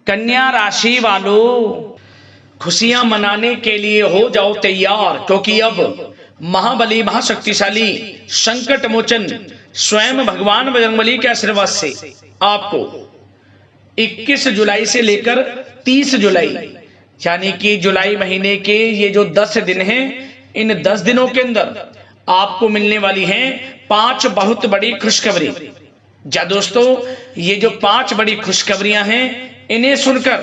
कन्या राशि वालों, खुशियां मनाने के लिए हो जाओ तैयार, क्योंकि अब महाबली महाशक्तिशाली संकट मोचन स्वयं भगवान बजरंगबली के आशीर्वाद से आपको 21 जुलाई से लेकर 30 जुलाई यानी कि जुलाई महीने के ये जो 10 दिन हैं, इन 10 दिनों के अंदर आपको मिलने वाली हैं 5 बहुत बड़ी खुशखबरी। जा दोस्तों, ये जो 5 बड़ी खुशखबरियां हैं, इन्हें सुनकर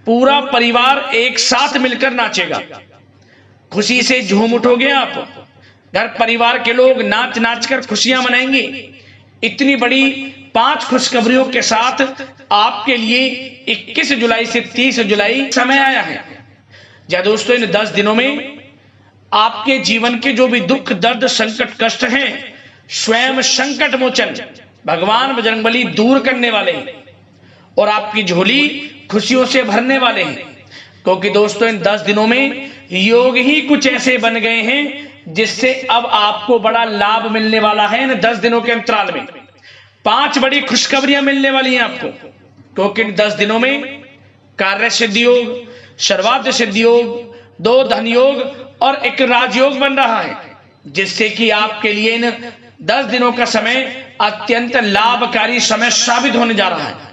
पूरा परिवार एक साथ मिलकर नाचेगा। खुशी से झूम उठोगे आप, घर परिवार के लोग नाच नाच कर खुशियां मनाएंगे। इतनी बड़ी 5 खुशखबरियों के साथ आपके लिए 21 जुलाई से 30 जुलाई समय आया है। जा दोस्तों, इन 10 दिनों में आपके जीवन के जो भी दुख दर्द संकट कष्ट हैं, स्वयं संकट मोचन भगवान बजरंगबली दूर करने वाले हैं और आपकी झोली खुशियों से भरने वाले हैं। क्योंकि दोस्तों, इन 10 दिनों में योग ही कुछ ऐसे बन गए हैं जिससे अब आपको बड़ा लाभ मिलने वाला है। इन 10 दिनों के अंतराल में 5 बड़ी खुशखबरियां मिलने वाली हैं आपको। क्योंकि इन 10 दिनों में कार्य सिद्धि योग, सर्वार्थ सिद्धि योग, 2 धन योग और 1 राजयोग बन रहा है, जिससे कि आपके लिए इन 10 दिनों का समय अत्यंत लाभकारी समय साबित होने जा रहा है।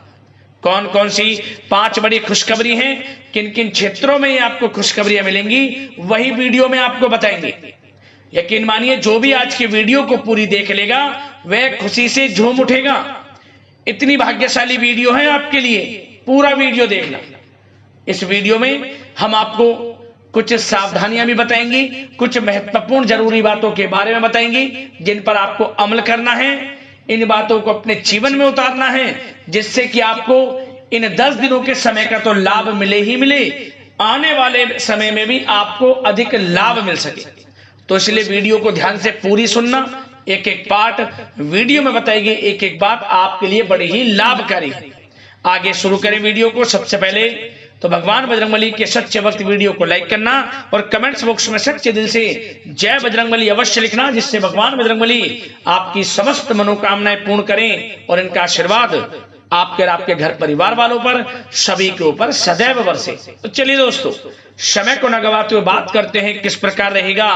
कौन कौन सी 5 बड़ी खुशखबरी हैं, किन किन क्षेत्रों में ये आपको खुशखबरियां मिलेंगी, वही वीडियो में आपको बताएंगे। यकीन मानिए, जो भी आज की वीडियो को पूरी देख लेगा वह खुशी से झूम उठेगा। इतनी भाग्यशाली वीडियो है आपके लिए, पूरा वीडियो देखना। इस वीडियो में हम आपको कुछ सावधानियां भी बताएंगी, कुछ महत्वपूर्ण जरूरी बातों के बारे में बताएंगी जिन पर आपको अमल करना है, इन बातों को अपने जीवन में उतारना है, जिससे कि आपको इन 10 दिनों के समय का तो लाभ मिले ही मिले, आने वाले समय में भी आपको अधिक लाभ मिल सके। तो इसलिए वीडियो को ध्यान से पूरी सुनना। एक एक पार्ट वीडियो में बताएगी, एक एक बात आपके लिए बड़ी ही लाभकारी है। आगे शुरू करें वीडियो को। सबसे पहले तो भगवान बजरंगबली के सच्चे भक्त वीडियो को लाइक करना और कमेंट्स बॉक्स में सच्चे दिल से जय बजरंगबली अवश्य लिखना, जिससे भगवान बजरंगबली आपकी समस्त मनोकामनाएं पूर्ण करें और इनका आशीर्वाद आपके और आपके घर परिवार वालों पर सभी के ऊपर सदैव बरसे। तो चलिए दोस्तों, समय को न गवाते हुए बात करते हैं किस प्रकार रहेगा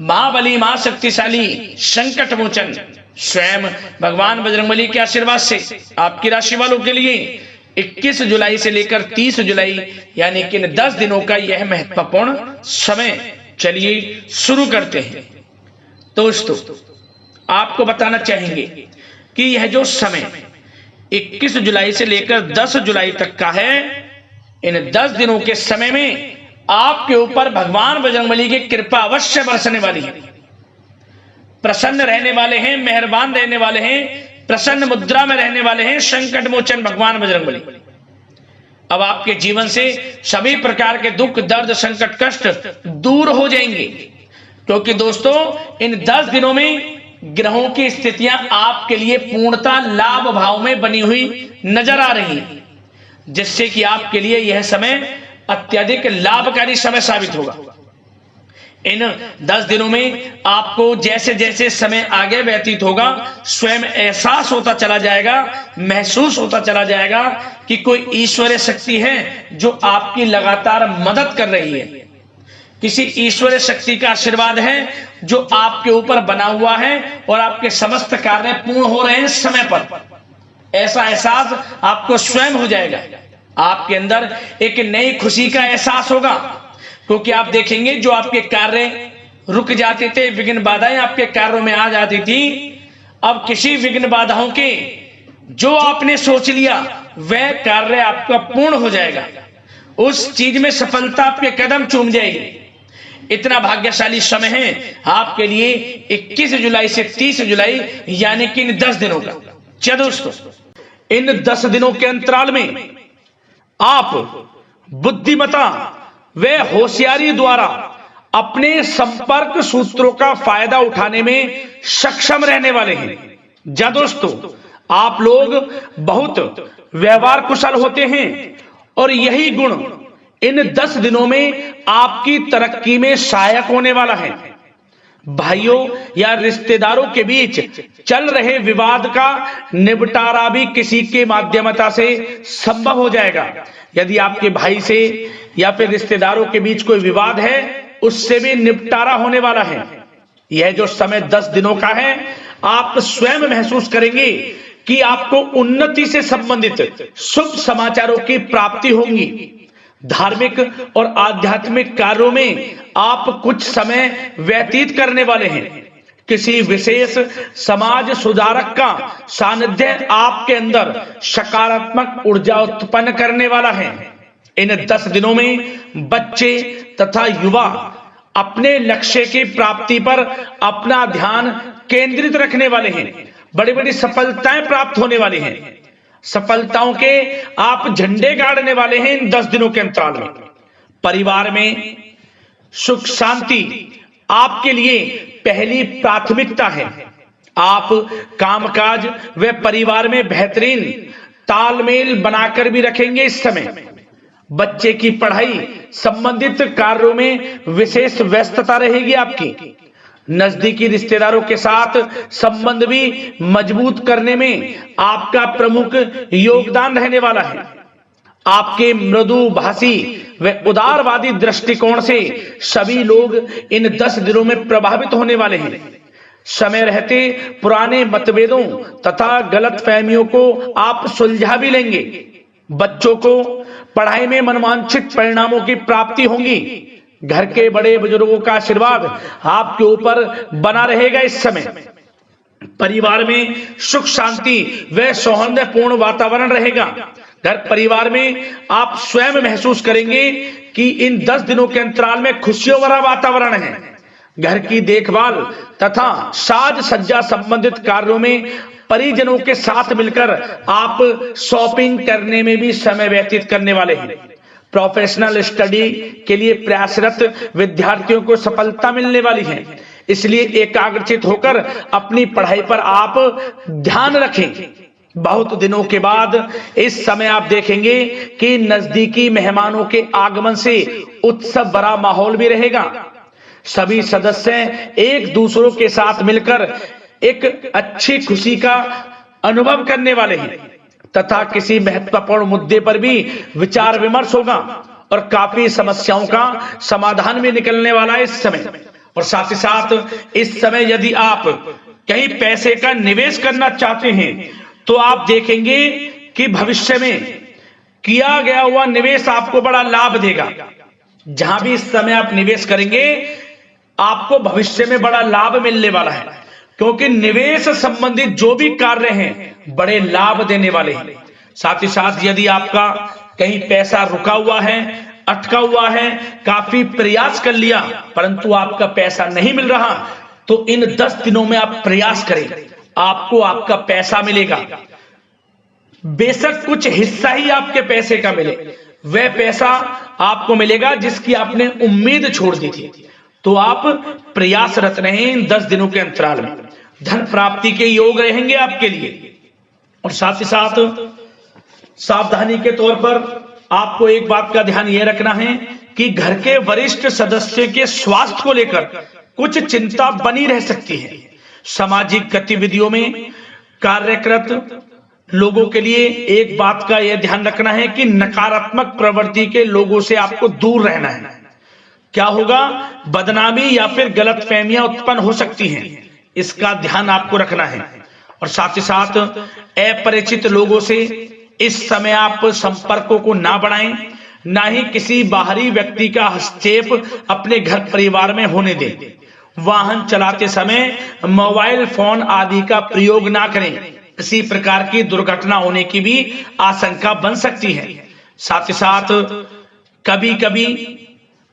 महाबली महाशक्तिशाली संकट मोचन स्वयं भगवान बजरंगबली के आशीर्वाद से आपकी राशि वालों के लिए 21 जुलाई से लेकर 30 जुलाई यानी कि 10 दिनों का यह महत्वपूर्ण समय। चलिए शुरू करते हैं। दोस्तों, आपको बताना चाहेंगे कि यह जो समय 21 जुलाई से लेकर 10 जुलाई तक का है, इन 10 दिनों के समय में आपके ऊपर भगवान बजरंगबली की कृपा अवश्य बरसने वाली है। प्रसन्न रहने वाले हैं, मेहरबान रहने वाले हैं, प्रसन्न मुद्रा में रहने वाले हैं संकट मोचन भगवान बजरंगबली। अब आपके जीवन से सभी प्रकार के दुख दर्द संकट कष्ट दूर हो जाएंगे। क्योंकि दोस्तों, इन 10 दिनों में ग्रहों की स्थितियां आपके लिए पूर्णतः लाभ भाव में बनी हुई नजर आ रही है, जिससे कि आपके लिए यह समय अत्यधिक लाभकारी समय साबित होगा। इन 10 दिनों में आपको जैसे जैसे समय आगे व्यतीत होगा, स्वयं एहसास होता चला जाएगा, महसूस होता चला जाएगा कि कोई ईश्वरीय शक्ति है जो आपकी लगातार मदद कर रही है। किसी ईश्वरीय शक्ति का आशीर्वाद है जो आपके ऊपर बना हुआ है और आपके समस्त कार्य पूर्ण हो रहे हैं समय पर। ऐसा एहसास आपको स्वयं हो जाएगा। आपके अंदर एक नई खुशी का एहसास होगा, क्योंकि आप देखेंगे जो आपके कार्य रुक जाते थे, विघ्न बाधाएं आपके कार्यों में आ जाती थी, अब किसी विघ्न बाधाओं के जो आपने सोच लिया वह कार्य आपका पूर्ण हो जाएगा। उस चीज में सफलता आपके कदम चूम जाएगी। इतना भाग्यशाली समय है आपके लिए 21 जुलाई से 30 जुलाई यानी कि इन 10 दिनों का। चलो दोस्तों, इन 10 दिनों के अंतराल में आप बुद्धिमता व होशियारी द्वारा अपने संपर्क सूत्रों का फायदा उठाने में सक्षम रहने वाले हैं। जा दोस्तों, आप लोग बहुत व्यवहार कुशल होते हैं और यही गुण इन 10 दिनों में आपकी तरक्की में सहायक होने वाला है। भाइयों या रिश्तेदारों के बीच चल रहे विवाद का निपटारा भी किसी के माध्यमता से संभव हो जाएगा। यदि आपके भाई से या फिर रिश्तेदारों के बीच कोई विवाद है, उससे भी निपटारा होने वाला है। यह जो समय 10 दिनों का है, आप स्वयं महसूस करेंगे कि आपको उन्नति से संबंधित शुभ समाचारों की प्राप्ति होगी। धार्मिक और आध्यात्मिक कार्यों में आप कुछ समय व्यतीत करने वाले हैं। किसी विशेष समाज सुधारक का सानिध्य आपके अंदर सकारात्मक ऊर्जा उत्पन्न करने वाला है। इन 10 दिनों में बच्चे तथा युवा अपने लक्ष्य की प्राप्ति पर अपना ध्यान केंद्रित रखने वाले हैं। बड़ी बड़ी सफलताएं प्राप्त होने वाली हैं। सफलताओं के आप झंडे गाड़ने वाले हैं इन 10 दिनों के अंतराल में। परिवार में सुख शांति आपके लिए पहली प्राथमिकता है। आप कामकाज व परिवार में बेहतरीन तालमेल बनाकर भी रखेंगे। इस समय बच्चे की पढ़ाई संबंधित कार्यों में विशेष व्यस्तता रहेगी आपकी। नजदीकी रिश्तेदारों के साथ संबंध भी मजबूत करने में आपका प्रमुख योगदान रहने वाला है। आपके मृदुभाषी व उदारवादी दृष्टिकोण से सभी लोग इन 10 दिनों में प्रभावित होने वाले हैं। समय रहते पुराने मतभेदों तथा गलतफहमियों को आप सुलझा भी लेंगे। बच्चों को पढ़ाई में मनवांछित परिणामों की प्राप्ति होगी। घर के बड़े बुजुर्गों का आशीर्वाद आपके ऊपर बना रहेगा। इस समय परिवार में सुख शांति व सौहार्दपूर्ण वातावरण रहेगा। घर परिवार में आप स्वयं महसूस करेंगे कि इन 10 दिनों के अंतराल में खुशियों भरा वातावरण है। घर की देखभाल तथा साज सज्जा संबंधित कार्यों में परिजनों के साथ मिलकर आप शॉपिंग करने में भी समय व्यतीत करने वाले हैं। प्रोफेशनल स्टडी के लिए प्रयासरत विद्यार्थियों को सफलता मिलने वाली है। इसलिए एकाग्रचित होकर अपनी पढ़ाई पर आप ध्यान रखें। बहुत दिनों के बाद इस समय आप देखेंगे कि नजदीकी मेहमानों के आगमन से उत्सव भरा माहौल भी रहेगा। सभी सदस्य एक दूसरों के साथ मिलकर एक अच्छी खुशी का अनुभव करने वाले हैं तथा किसी महत्वपूर्ण मुद्दे पर भी विचार विमर्श होगा और काफी समस्याओं का समाधान भी निकलने वाला है इस समय। और साथ ही साथ इस समय यदि आप कहीं पैसे का निवेश करना चाहते हैं तो आप देखेंगे कि भविष्य में किया गया हुआ निवेश आपको बड़ा लाभ देगा। जहां भी इस समय आप निवेश करेंगे आपको भविष्य में बड़ा लाभ मिलने वाला है, क्योंकि निवेश संबंधित जो भी कार्य हैं बड़े लाभ देने वाले हैं। साथ ही साथ यदि आपका कहीं पैसा रुका हुआ है, अटका हुआ है, काफी प्रयास कर लिया परंतु आपका पैसा नहीं मिल रहा, तो इन 10 दिनों में आप प्रयास करें, आपको आपका पैसा मिलेगा। बेशक कुछ हिस्सा ही आपके पैसे का मिले, वह पैसा आपको मिलेगा जिसकी आपने उम्मीद छोड़ दी थी। तो आप प्रयासरत रहें इन 10 दिनों के अंतराल में। धन प्राप्ति के योग रहेंगे आपके लिए। और साथ ही साथ सावधानी के तौर पर आपको एक बात का ध्यान यह रखना है कि घर के वरिष्ठ सदस्य के स्वास्थ्य को लेकर कुछ चिंता बनी रह सकती है। सामाजिक गतिविधियों में कार्यरत लोगों के लिए एक बात का यह ध्यान रखना है कि नकारात्मक प्रवृत्ति के लोगों से आपको दूर रहना है। क्या होगा, बदनामी या फिर गलतफहमियां उत्पन्न हो सकती हैं, इसका ध्यान आपको रखना है। और साथ ही साथ अपरिचित लोगों से इस समय आप संपर्कों को ना बढ़ाएं, ना ही किसी बाहरी व्यक्ति का हस्तक्षेप अपने घर परिवार में होने दें। वाहन चलाते समय मोबाइल फोन आदि का प्रयोग ना करें, किसी प्रकार की दुर्घटना होने की भी आशंका बन सकती है। साथ ही साथ कभी कभी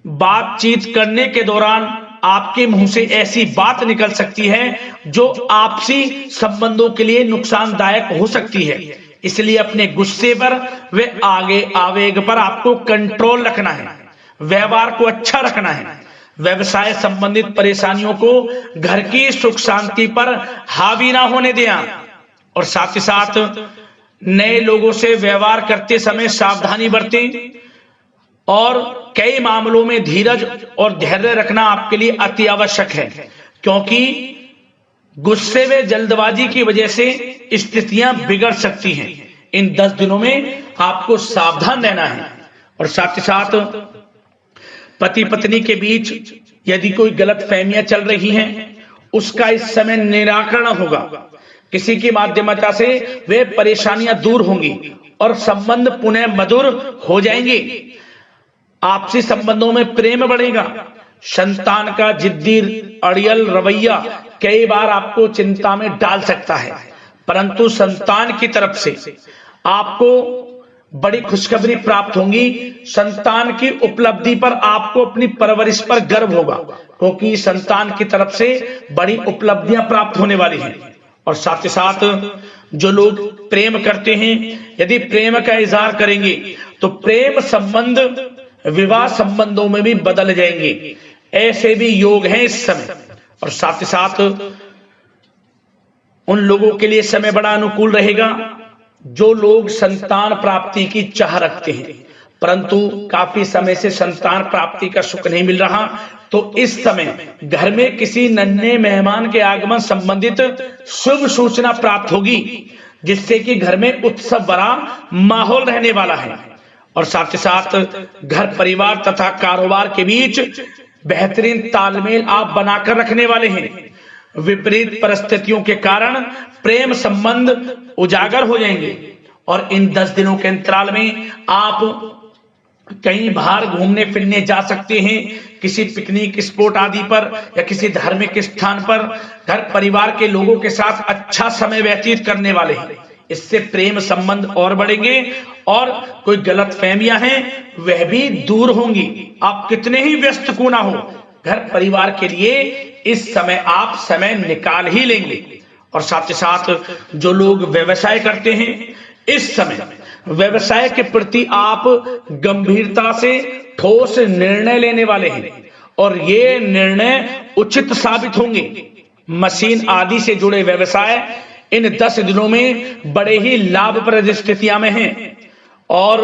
बातचीत करने के दौरान आपके मुंह से ऐसी बात निकल सकती है जो आपसी संबंधों के लिए नुकसानदायक हो सकती है। इसलिए अपने गुस्से पर व आगे आवेग पर आपको कंट्रोल रखना है, व्यवहार को अच्छा रखना है। व्यवसाय संबंधित परेशानियों को घर की सुख शांति पर हावी ना होने दें। और साथ ही साथ नए लोगों से व्यवहार करते समय सावधानी बरतें और कई मामलों में धीरज और धैर्य रखना आपके लिए अति आवश्यक है, क्योंकि गुस्से में जल्दबाजी की वजह से स्थितियां बिगड़ सकती हैं। इन 10 दिनों में आपको सावधान रहना है। और साथ ही साथ पति पत्नी के बीच यदि कोई गलत फहमियां चल रही हैं, उसका इस समय निराकरण होगा। किसी की माध्यमता से वे परेशानियां दूर होंगी और संबंध पुनः मधुर हो जाएंगे। आपसी संबंधों में प्रेम बढ़ेगा। संतान का जिद्दी अड़ियल रवैया कई बार आपको चिंता में डाल सकता है, परंतु संतान की तरफ से आपको बड़ी खुशखबरी प्राप्त होगी। संतान की उपलब्धि पर आपको अपनी परवरिश पर गर्व होगा, क्योंकि संतान की तरफ से बड़ी उपलब्धियां प्राप्त होने वाली हैं। और साथ ही साथ जो लोग प्रेम करते हैं, यदि प्रेम का इजहार करेंगे तो प्रेम संबंध विवाह संबंधों में भी बदल जाएंगे। ऐसे भी योग हैं इस समय। और साथ ही साथ उन लोगों के लिए समय बड़ा अनुकूल रहेगा जो लोग संतान प्राप्ति की चाह रखते हैं, परंतु काफी समय से संतान प्राप्ति का सुख नहीं मिल रहा, तो इस समय घर में किसी नन्हे मेहमान के आगमन संबंधित शुभ सूचना प्राप्त होगी, जिससे कि घर में उत्सव भरा माहौल रहने वाला है। और साथ ही साथ घर परिवार तथा कारोबार के बीच बेहतरीन तालमेल आप बनाकर रखने वाले हैं। विपरीत परिस्थितियों के कारण प्रेम संबंध उजागर हो जाएंगे। और इन 10 दिनों के अंतराल में आप कहीं बाहर घूमने फिरने जा सकते हैं, किसी पिकनिक स्पॉट आदि पर या किसी धार्मिक स्थान पर घर परिवार के लोगों के साथ अच्छा समय व्यतीत करने वाले हैं। इससे प्रेम संबंध और बढ़ेंगे और कोई गलत फहमियां हैं वह भी दूर होंगी। आप कितने ही व्यस्त क्यों ना हो, घर परिवार के लिए इस समय आप समय निकाल ही लेंगे। और साथ ही साथ जो लोग व्यवसाय करते हैं, इस समय व्यवसाय के प्रति आप गंभीरता से ठोस निर्णय लेने वाले हैं और ये निर्णय उचित साबित होंगे। मशीन आदि से जुड़े व्यवसाय इन 10 दिनों में बड़े ही लाभप्रद स्थितियां में हैं। और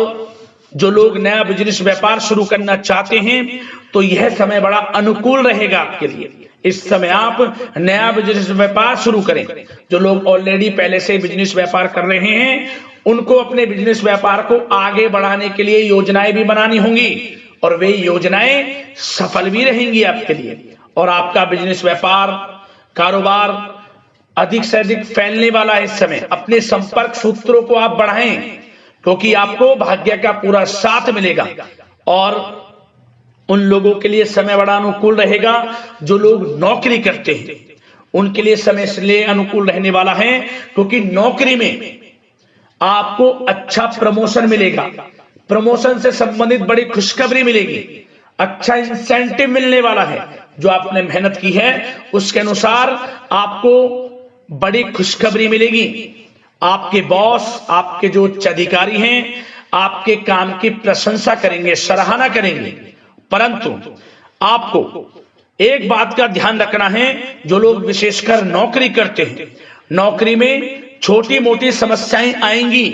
जो लोग नया बिजनेस व्यापार शुरू करना चाहते हैं, तो यह समय बड़ा अनुकूल रहेगा आपके लिए। इस समय आप नया बिजनेस व्यापार शुरू करें। जो लोग ऑलरेडी पहले से बिजनेस व्यापार कर रहे हैं, उनको अपने बिजनेस व्यापार को आगे बढ़ाने के लिए योजनाएं भी बनानी होंगी और वे योजनाएं सफल भी रहेंगी आपके लिए। और आपका बिजनेस व्यापार कारोबार अधिक से अधिक फैलने वाला है इस समय। अपने संपर्क सूत्रों को आप बढ़ाएं, क्योंकि आपको भाग्य का पूरा साथ मिलेगा। और उन लोगों के लिए समय बड़ा अनुकूल रहेगा जो लोग नौकरी करते हैं, उनके लिए समय इसलिए अनुकूल रहने वाला है क्योंकि नौकरी में आपको अच्छा प्रमोशन मिलेगा। प्रमोशन से संबंधित बड़ी खुशखबरी मिलेगी। अच्छा इंसेंटिव मिलने वाला है। जो आपने मेहनत की है उसके अनुसार आपको बड़ी खुशखबरी मिलेगी। आपके बॉस, आपके जो उच्च अधिकारी हैं, आपके काम की प्रशंसा करेंगे, सराहना करेंगे। परंतु आपको एक बात का ध्यान रखना है, जो लोग विशेषकर नौकरी करते हैं, नौकरी में छोटी मोटी समस्याएं आएंगी,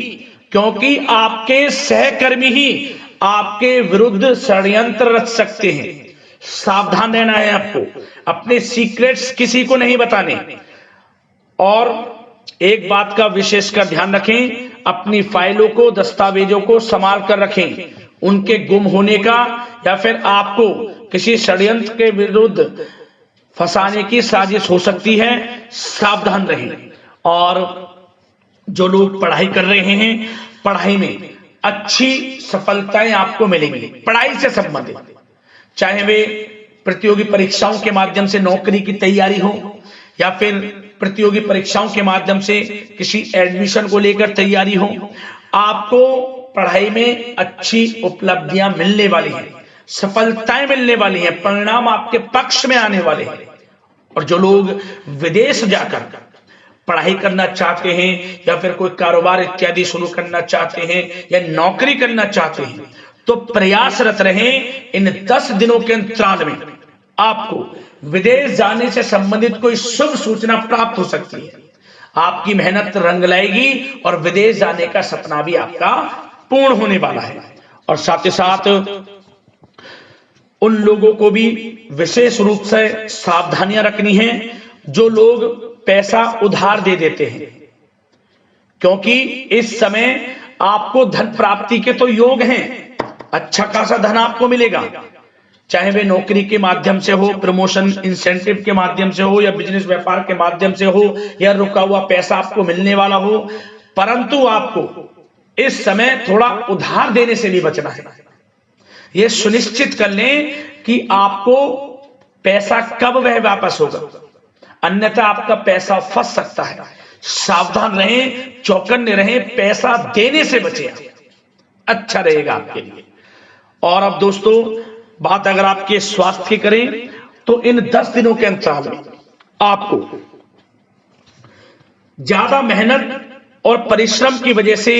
क्योंकि आपके सहकर्मी ही आपके विरुद्ध षड्यंत्र रच सकते हैं। सावधान रहना है आपको, अपने सीक्रेट्स किसी को नहीं बताने। और एक बात का विशेषकर ध्यान रखें, अपनी फाइलों को, दस्तावेजों को संभाल कर रखें। उनके गुम होने का या फिर आपको किसी षड्यंत्र के विरुद्ध फंसाने की साजिश हो सकती है, सावधान रहें। और जो लोग पढ़ाई कर रहे हैं, पढ़ाई में अच्छी सफलताएं आपको मिलेंगी। पढ़ाई से संबंधित, चाहे वे प्रतियोगी परीक्षाओं के माध्यम से नौकरी की तैयारी हो या फिर प्रतियोगी परीक्षाओं के माध्यम से किसी एडमिशन को लेकर तैयारी हो, आपको पढ़ाई में अच्छी उपलब्धियां मिलने वाली हैं, सफलताएं मिलने वाली हैं, परिणाम आपके पक्ष में आने वाले हैं। और जो लोग विदेश जाकर पढ़ाई करना चाहते हैं या फिर कोई कारोबार इत्यादि शुरू करना चाहते हैं या नौकरी करना चाहते हैं, तो प्रयासरत रहें। इन 10 दिनों के अंतराल में आपको विदेश जाने से संबंधित कोई शुभ सूचना प्राप्त हो सकती है। आपकी मेहनत रंग लाएगी और विदेश जाने का सपना भी आपका पूर्ण होने वाला है। और साथ ही साथ उन लोगों को भी विशेष रूप से सावधानियां रखनी है जो लोग पैसा उधार दे देते हैं, क्योंकि इस समय आपको धन प्राप्ति के तो योग हैं, अच्छा खासा धन आपको मिलेगा, चाहे वे नौकरी के माध्यम से हो, प्रमोशन इंसेंटिव के माध्यम से हो, या बिजनेस व्यापार के माध्यम से हो, या रुका हुआ पैसा आपको मिलने वाला हो। परंतु आपको इस समय थोड़ा उधार देने से नहीं बचना है। यह सुनिश्चित कर लें कि आपको पैसा कब वह वापस होगा, अन्यथा आपका पैसा फंस सकता है। सावधान रहें, चौकन्ने रहें, पैसा देने से बचें, अच्छा रहेगा आपके लिए। और अब दोस्तों, बात अगर आपके स्वास्थ्य की करें तो इन 10 दिनों के अंतराल में आपको ज्यादा मेहनत और परिश्रम की वजह से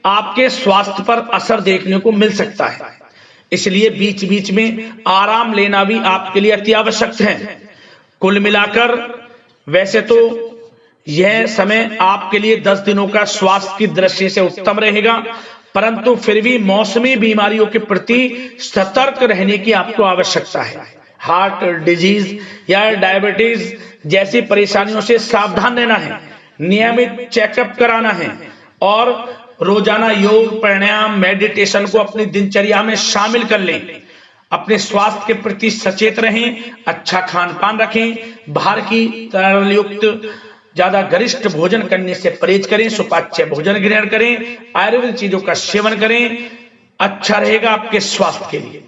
आपके स्वास्थ्य पर असर देखने को मिल सकता है, इसलिए बीच बीच में आराम लेना भी आपके लिए अति आवश्यक है। कुल मिलाकर वैसे तो यह समय आपके लिए 10 दिनों का स्वास्थ्य की दृष्टि से उत्तम रहेगा, परंतु फिर भी मौसमी बीमारियों के प्रति सतर्क रहने की आपको आवश्यकता है। हार्ट डिजीज या डायबिटीज जैसी परेशानियों से सावधान रहना है, नियमित चेकअप कराना है और रोजाना योग, प्राणायाम, मेडिटेशन को अपनी दिनचर्या में शामिल कर लें। अपने स्वास्थ्य के प्रति सचेत रहें, अच्छा खान पान रखें, बाहर की तरल युक्त ज्यादा गरिष्ठ भोजन करने से परहेज करें, सुपाच्य भोजन ग्रहण करें, आयुर्वेदिक चीजों का सेवन करें, अच्छा रहेगा आपके स्वास्थ्य के लिए।